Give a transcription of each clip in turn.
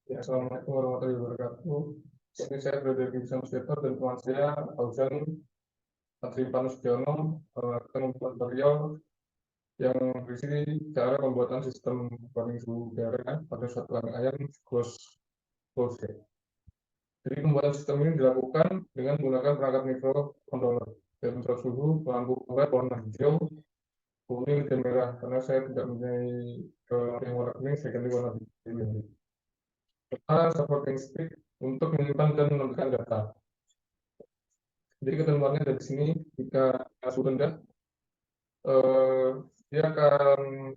Ya, Assalamualaikum warahmatullahi wabarakatuh. Ini saya Frederick Samsudipto dan teman saya Fauzan Patripanus Jono akan membuat tutorial yang berisi cara pembuatan sistem warning suhu udara pada suatu rangkaian close ya. Jadi pembuatan sistem ini dilakukan dengan menggunakan perangkat microcontroller, sensor suhu, lampu LED warna hijau, kuning, dan merah. Karena saya tidak mempunyai yang warna kuning, saya ganti warna biru. Serta supporting stick untuk menyimpan dan menentukan data. Jadi ketentuannya dari sini, jika suhu rendah, dia akan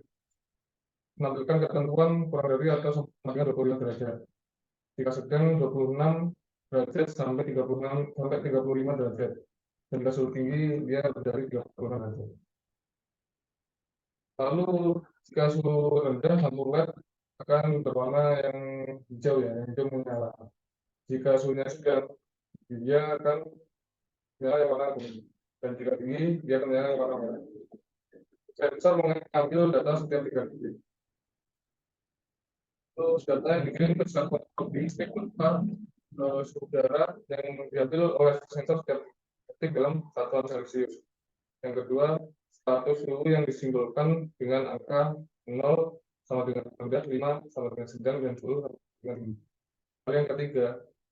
menampilkan ketentuan kurang dari atau sama dengan 25 derajat. Jika sedang 26 derajat sampai 36 sampai 35 derajat. Dan jika suhu tinggi, dia dari 36 derajat. Lalu jika suhu rendah, lampu LED akan berwarna yang hijau ya, yang hijau menyala. Jika suhunya sedang, dia akan menyala yang warna kuning. Dan jika tinggi, dia akan menyala yang warna merah. Sensor mengambil data setiap 3 detik. Terus data yang dikirim ke satelit di statement suhu udara yang diambil oleh sensor setiap detik dalam satuan Celcius. Yang kedua, status suhu yang disimbolkan dengan angka 0 sama dengan rendah, 5 sama dengan sedang, dan 10 sama dengan tinggi. Lalu yang ketiga,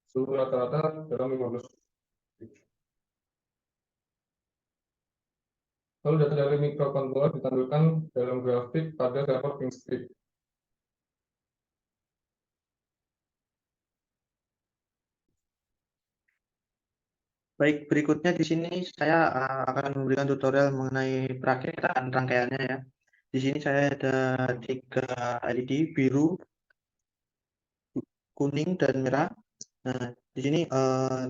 suhu rata-rata dalam 15 detik. Lalu data dari microcontroller ditampilkan dalam grafik pada server ThinkSpeak. Baik, berikutnya di sini saya akan memberikan tutorial mengenai perakitan rangkaiannya ya. Di sini saya ada 3 LED, biru, kuning, dan merah. Nah, di sini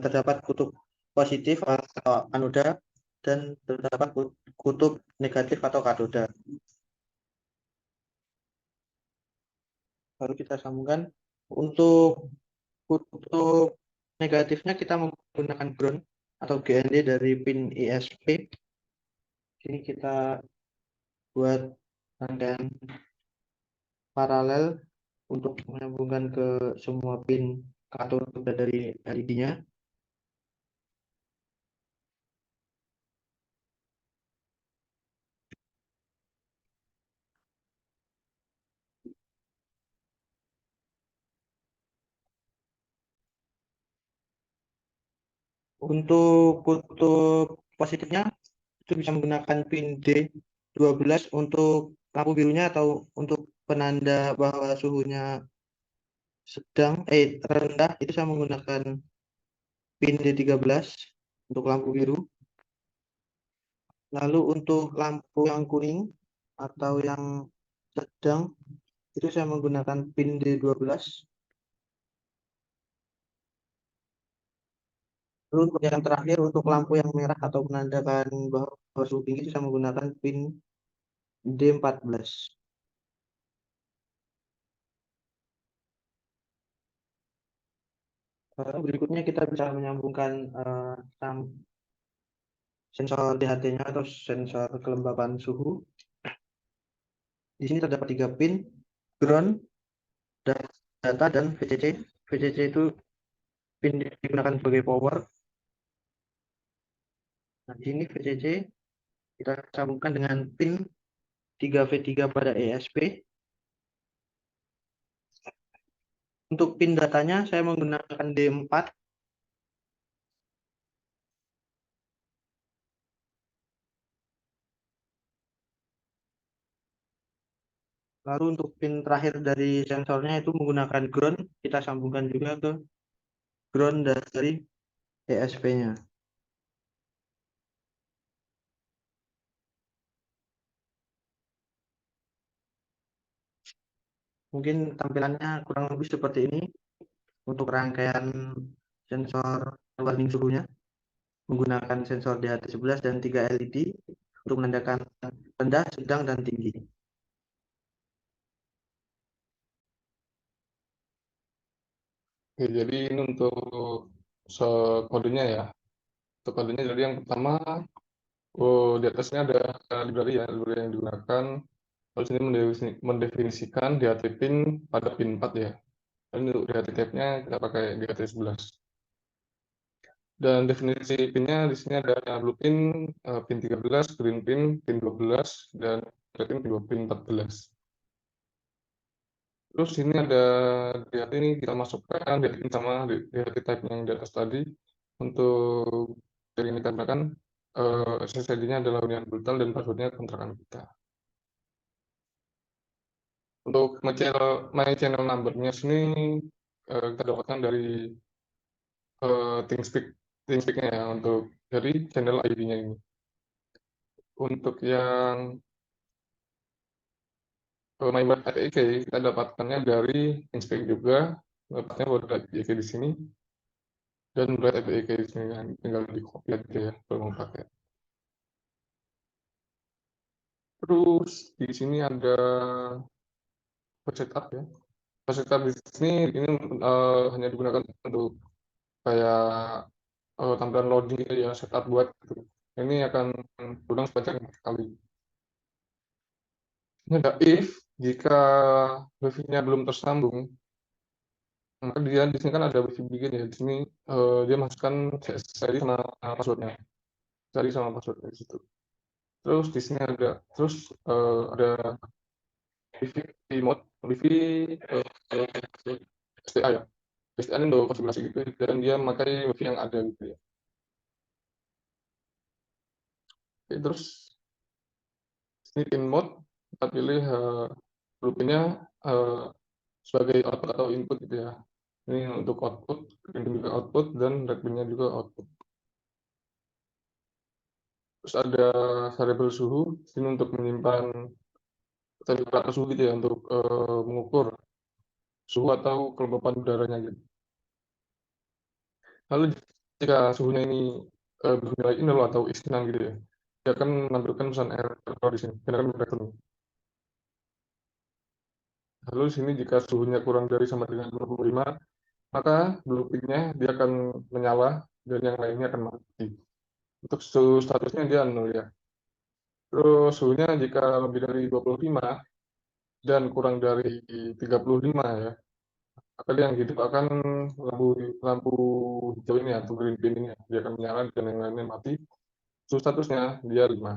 terdapat kutub positif atau anoda dan terdapat kutub negatif atau katoda. Lalu kita sambungkan. Untuk kutub negatifnya kita menggunakan ground atau GND dari pin ISP. Ini kita buat rangkaian paralel untuk menyambungkan ke semua pin katoda dari LED-nya. Untuk kutub positifnya itu bisa menggunakan pin D12 untuk lampu birunya atau untuk penanda bahwa suhunya rendah, itu saya menggunakan pin D13 untuk lampu biru. Lalu untuk lampu yang kuning atau yang sedang itu saya menggunakan pin D12. Lalu untuk yang terakhir, untuk lampu yang merah atau menandakan bahwa suhu tinggi, itu saya menggunakan pin D14. Berikutnya kita bisa menyambungkan sensor DHT-nya atau sensor kelembapan suhu. Di sini terdapat 3 pin, ground, data, dan VCC. VCC itu pin digunakan sebagai power. Nah, di sini VCC kita sambungkan dengan pin 3V3 pada ESP. Untuk pin datanya saya menggunakan D4. Lalu untuk pin terakhir dari sensornya itu menggunakan ground, kita sambungkan juga ke ground dari ESP-nya. Mungkin tampilannya kurang lebih seperti ini untuk rangkaian sensor warning suhunya menggunakan sensor DHT11 dan 3 LED untuk menandakan rendah, sedang, dan tinggi. Oke, jadi ini untuk kodenya ya. Untuk kodenya jadi yang pertama, di atasnya ada library ya, library yang digunakan. Lalu sini mendefinisikan DHT pin pada pin 4 ya. Dan untuk DHT type-nya kita pakai DHT11. Dan definisi pin-nya di sini ada blue pin, pin 13, green pin 12, dan red pin 14. Terus ini ada DHT ini kita masukkan DHT pin sama DHT type yang di atas tadi. Untuk yang ini dikarenakan SSID-nya adalah hunian brutal dan password-nya kontrakan kita. Untuk my channel number-nya sini kita dapatkan dari ThinkSpeak-nya ya, untuk dari channel ID-nya ini. Untuk yang MyBird APK kita dapatkannya dari ThinkSpeak juga, dapatnya Bird APK di sini dan Bird APK di sini, tinggal di copy aja ya kalau mau pakai. Terus di sini ada setup ya. Setup di sini ini hanya digunakan untuk kayak tampilan loading gitu ya, setup buat gitu. Ini akan berulang sebanyak 4 kali. Ini ada if jika wifi-nya belum tersambung, maka dia di sini kan ada wifi begini ya. Di sini dia masukkan seri sama passwordnya, seri sama passwordnya di situ. Terus di sini ada wifi mode, wifi STA ya. STA ini untuk konfigurasi gitu dan dia memakai wifi yang ada gitu ya. Oke, terus ini pin mode, kita pilih pinnya sebagai output atau input gitu ya. Ini untuk output, ini juga output, dan red pinnya juga output. Terus ada variable suhu, ini untuk menyimpan temperatur suhu gitu ya, untuk mengukur suhu atau kelembapan udaranya gitu. Lalu jika suhunya ini bernilai nol atau isnan gitu ya, dia akan menampilkan pesan error di sini, akan beracun. Lalu di sini jika suhunya kurang dari sama dengan 25, maka blue pin-nya dia akan menyala dan yang lainnya akan mati. Untuk suhu statusnya dia 0 ya. Terus suhunya jika lebih dari 25 dan kurang dari 35 ya, maka dia yang hidup akan lampu lampu hijau ini atau green pin ini, dia akan menyala dan yang lainnya mati. Suhu statusnya dia 5.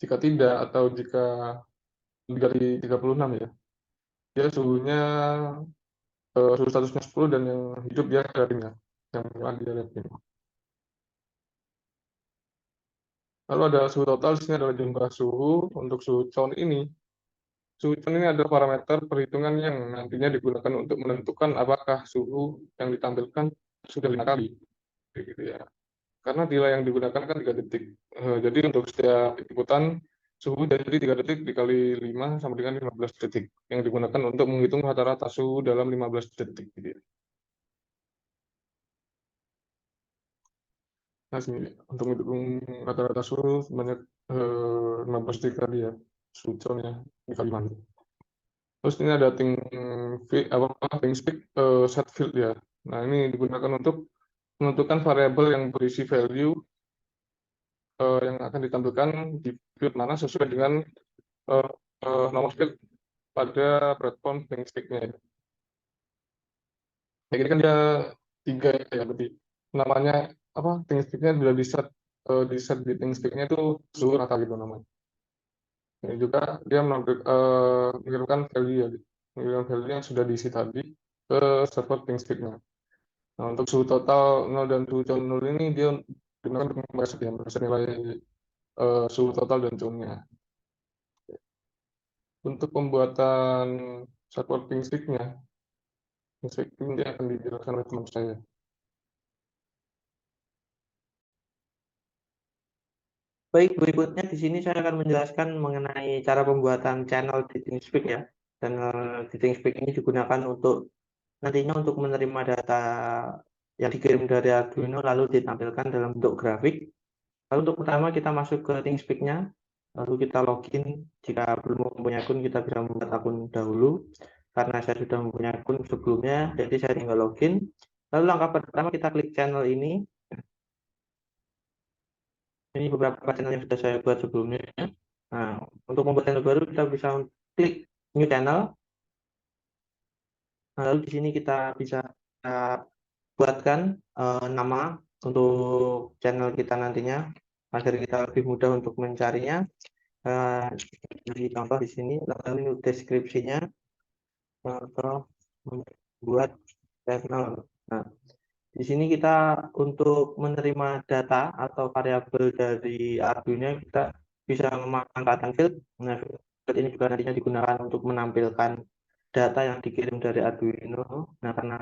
Jika tidak atau jika lebih dari 36 ya, dia suhu statusnya 10 dan yang hidup dia red ya, yang menyala dia red pin. Lalu ada suhu total, di sini adalah jumlah suhu. Untuk suhu count ini, suhu count ini adalah parameter perhitungan yang nantinya digunakan untuk menentukan apakah suhu yang ditampilkan sudah 5 kali. Gitu ya. Karena nilai yang digunakan kan 3 detik. Jadi untuk setiap inputan suhu jadi 3 detik dikali 5 sama dengan 15 detik yang digunakan untuk menghitung rata-rata suhu dalam 15 detik. Gitu ya. Nah, sini untuk menghitung rata-rata suhu sebanyak 15 detik tadi ya, suhu count-nya dikali 5. Terus ini ada ThinkSpeak set field ya. Nah, ini digunakan untuk menentukan variabel yang berisi value yang akan ditampilkan di field mana sesuai dengan uh, nomor field pada platform ThinkSpeak-nya. Kayak gini kan dia 3 ya, berarti namanya apa? ThinkSpeak-nya sudah di set di ThinkSpeak-nya itu suhu rata gitu namanya. Ini juga dia mengirimkan value ya, mengirimkan value yang sudah diisi tadi ke server ThinkSpeak-nya. Nah, untuk suhu total 0 dan suhu count 0 ini dia digunakan untuk memperbaiki nilai suhu total dan count-nya. Untuk pembuatan supporting stick-nya, ini akan dijelaskan oleh teman saya. Baik, berikutnya di sini saya akan menjelaskan mengenai cara pembuatan channel di ThinkSpeak ya. Channel di ThinkSpeak ini digunakan untuk nantinya untuk menerima data yang dikirim dari Arduino lalu ditampilkan dalam bentuk grafik. Lalu untuk pertama kita masuk ke ThinkSpeak-nya, lalu kita login. Jika belum mempunyai akun kita bisa membuat akun dahulu. Karena saya sudah mempunyai akun sebelumnya, jadi saya tinggal login. Lalu langkah pertama kita klik channel ini. Ini beberapa channel yang sudah saya buat sebelumnya. Nah, untuk membuat channel baru kita bisa klik new channel. Nah, lalu di sini kita bisa buatkan nama untuk channel kita nantinya agar kita lebih mudah untuk mencarinya. Jadi contoh di sini, lalu deskripsinya atau membuat channel. Nah, di sini kita untuk menerima data atau variabel dari Arduino kita bisa memanfaatkan field. Nah, field ini juga nantinya digunakan untuk menampilkan data yang dikirim dari Arduino. Nah, karena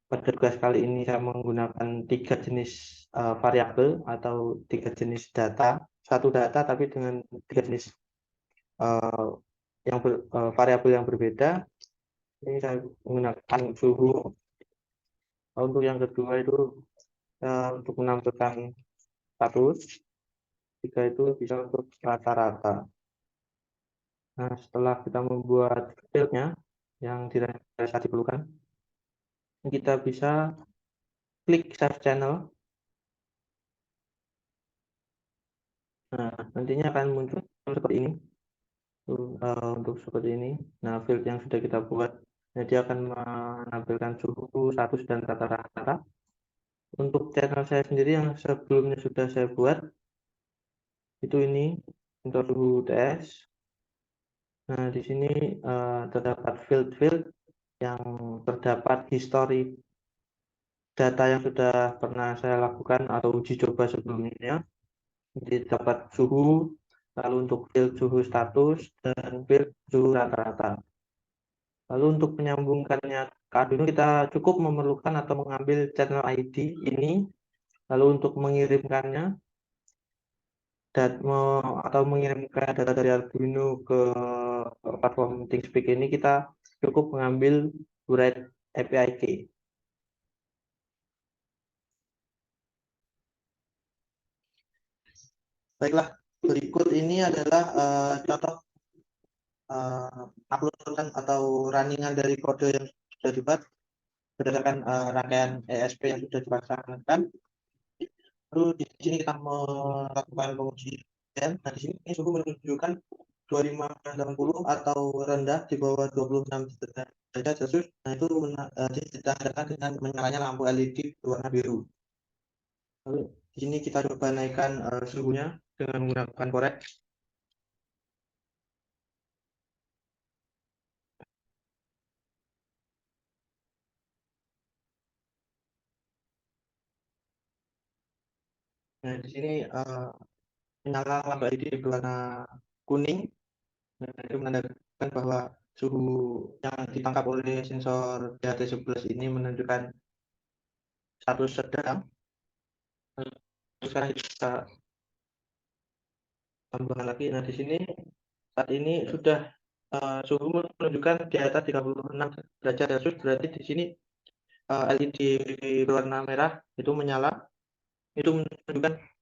pada tugas kali ini saya menggunakan 3 jenis variabel atau 3 jenis data, satu data tapi dengan 3 jenis variabel yang berbeda. Ini saya menggunakan suhu. Untuk yang kedua itu untuk menampilkan status, 3 itu bisa untuk rata-rata. Nah, setelah kita membuat fieldnya yang dirasa diperlukan, kita bisa klik Save Channel. Nah, nantinya akan muncul seperti ini. Untuk seperti ini. Nah, field yang sudah kita buat, nah, dia akan menampilkan suhu, status, dan rata-rata. Untuk channel saya sendiri yang sebelumnya sudah saya buat, itu ini untuk suhu TS. Nah, di sini terdapat field-field yang terdapat histori data yang sudah pernah saya lakukan atau uji coba sebelumnya. Jadi dapat suhu, lalu untuk field suhu status, dan field suhu rata-rata. Lalu untuk menyambungkannya ke Arduino kita cukup memerlukan atau mengambil channel ID ini, lalu untuk mengirimkannya atau mengirimkan data dari Arduino ke platform ThinkSpeak ini kita cukup mengambil write API key. Baiklah, berikut ini adalah contoh uploadan atau runningan dari kode yang sudah dibuat berdasarkan rangkaian ESP yang sudah dipasangkan. Lalu di sini kita melakukan pengujian. Nah, di sini suhu menunjukkan 2580 atau rendah di bawah 26 derajat Celcius. Nah, itu ditandakan dengan menyalanya lampu LED berwarna biru. Lalu di sini kita coba naikkan suhunya dengan menggunakan korek. Nah, di sini menyala lampu LED berwarna kuning. Nah, itu menandakan bahwa suhu yang ditangkap oleh sensor DHT11 ini menunjukkan status sedang. Sekarang kita tambahkan lagi. Nah, di sini saat ini sudah suhu menunjukkan di atas 36 derajat Celcius, berarti di sini LED berwarna merah itu menyala. Itu menunjukkan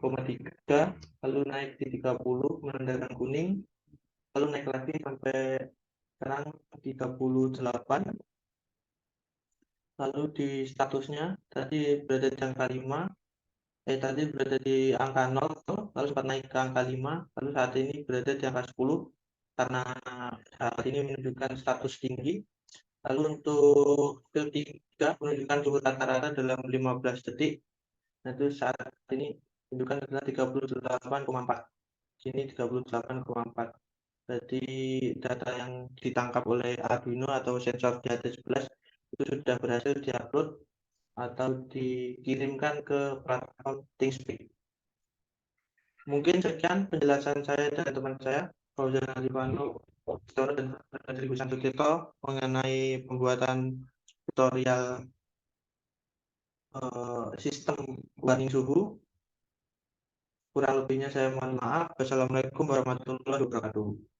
koma 3, lalu naik di 30 menandakan kuning, lalu naik lagi sampai sekarang 38. Lalu di statusnya tadi berada di angka 5, tadi berada di angka 0, lalu sempat naik ke angka 5, lalu saat ini berada di angka 10 karena saat ini menunjukkan status tinggi. Lalu untuk ketiga menunjukkan suhu rata-rata dalam 15 detik. Nah, itu saat ini menunjukkan adalah 38,4. Sini 38,4. Berarti data yang ditangkap oleh Arduino atau sensor DHT11 itu sudah berhasil diupload atau dikirimkan ke platform ThinkSpeak. Mungkin sekian penjelasan saya dan teman saya, Fauzan Alifano dan Frederick Santukito mengenai pembuatan tutorial sistem warning suhu. Kurang lebihnya saya mohon maaf. Wassalamualaikum warahmatullahi wabarakatuh.